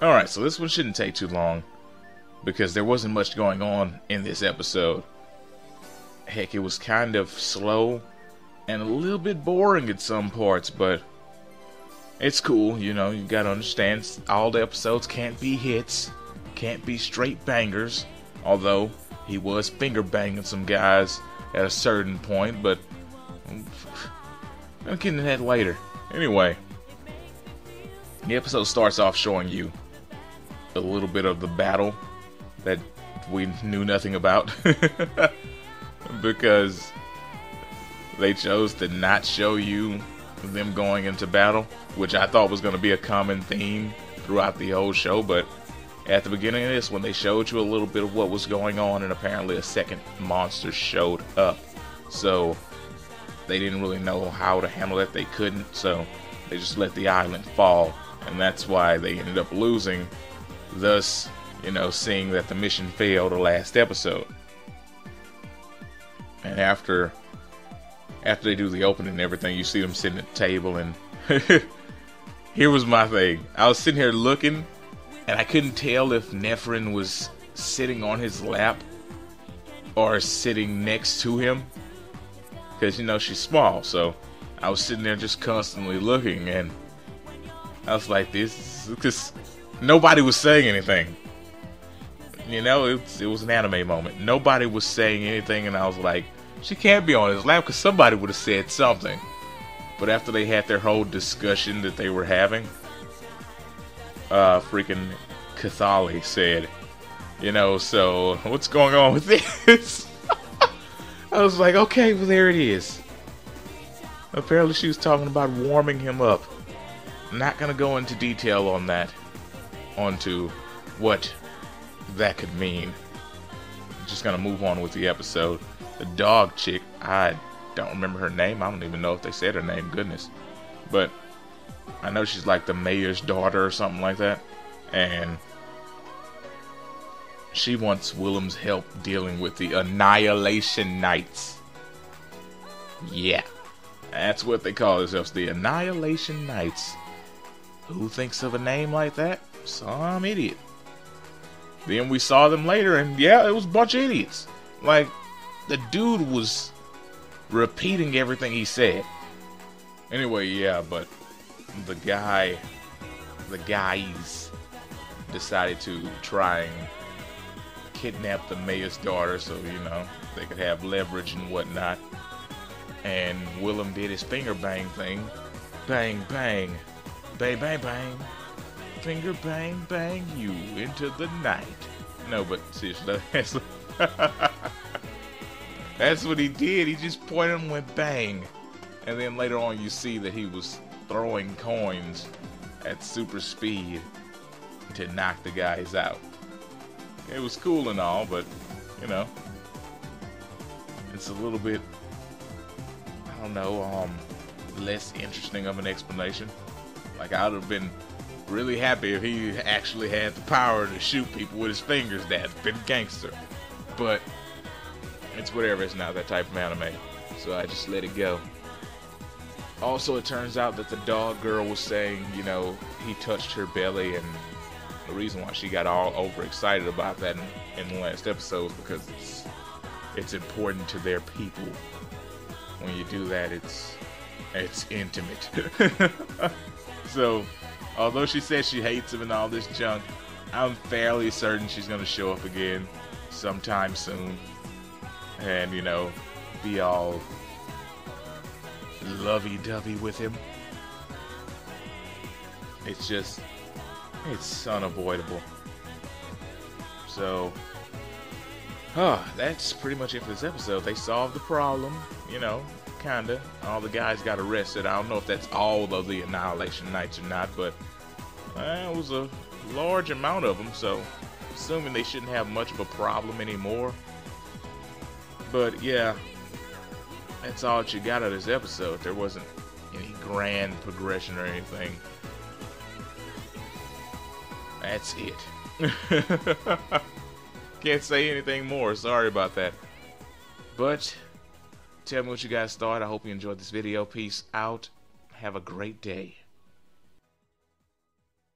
Alright, so this one shouldn't take too long, because there wasn't much going on in this episode. Heck, it was kind of slow and a little bit boring at some parts, but it's cool, you know, you gotta understand, all the episodes can't be hits, can't be straight bangers, although he was finger banging some guys at a certain point, but I'll get into that later. Anyway, the episode starts off showing you a little bit of the battle that we knew nothing about because they chose to not show you them going into battle, which I thought was going to be a common theme throughout the whole show, but at the beginning of this, when they showed you a little bit of what was going on, and apparently a second monster showed up, so they didn't really know how to handle it. They couldn't, so they just let the island fall, and that's why they ended up losing, thus, you know, seeing that the mission failed the last episode. And after they do the opening and everything, you see them sitting at the table, and here was my thing. I was sitting here looking, and I couldn't tell if Nephrin was sitting on his lap or sitting next to him, because, you know, she's small, so I was sitting there just constantly looking, and I was like, this, because nobody was saying anything. You know, it was an anime moment. Nobody was saying anything, and I was like, she can't be on his lap, because somebody would have said something. But after they had their whole discussion that they were having, freaking Cathali said, you know, so what's going on with this? I was like, okay, well, there it is. Apparently she was talking about warming him up. Not gonna go into detail on that, onto what that could mean. Just gonna move on with the episode. The dog chick, I don't remember her name. I don't even know if they said her name, goodness. But I know she's like the mayor's daughter or something like that. And she wants Willem's help dealing with the Annihilation Knights. Yeah, that's what they call themselves, the Annihilation Knights. Who thinks of a name like that? Some idiot. Then we saw them later, and yeah, it was a bunch of idiots. Like, the dude was repeating everything he said. Anyway, yeah, but the guys decided to try and kidnap the mayor's daughter so, you know, they could have leverage and whatnot. And Willem did his finger bang thing. Bang, bang. Bang, bang, bang. Finger bang, bang you into the night. No, but seriously, that's what he did. He just pointed and went bang. And then later on you see that he was throwing coins at super speed to knock the guys out. It was cool and all, but, you know, it's a little bit, I don't know, less interesting of an explanation. Like, I would have been really happy if he actually had the power to shoot people with his fingers. That'd been gangster. But it's whatever, it's not that type of anime, so I just let it go. Also, it turns out that the dog girl was saying, you know, he touched her belly, and the reason why she got all overexcited about that in the last episode is because it's important to their people. When you do that, it's intimate. So, although she says she hates him and all this junk, I'm fairly certain she's gonna show up again sometime soon, and, you know, be all lovey-dovey with him. It's unavoidable. So, that's pretty much it for this episode. They solved the problem, you know, kinda. All the guys got arrested. I don't know if that's all of the Annihilation Knights or not, but it was a large amount of them, so assuming they shouldn't have much of a problem anymore. But yeah, that's all that you got out of this episode. There wasn't any grand progression or anything. That's it. Can't say anything more. Sorry about that. But tell me what you guys thought. I hope you enjoyed this video. Peace out. Have a great day.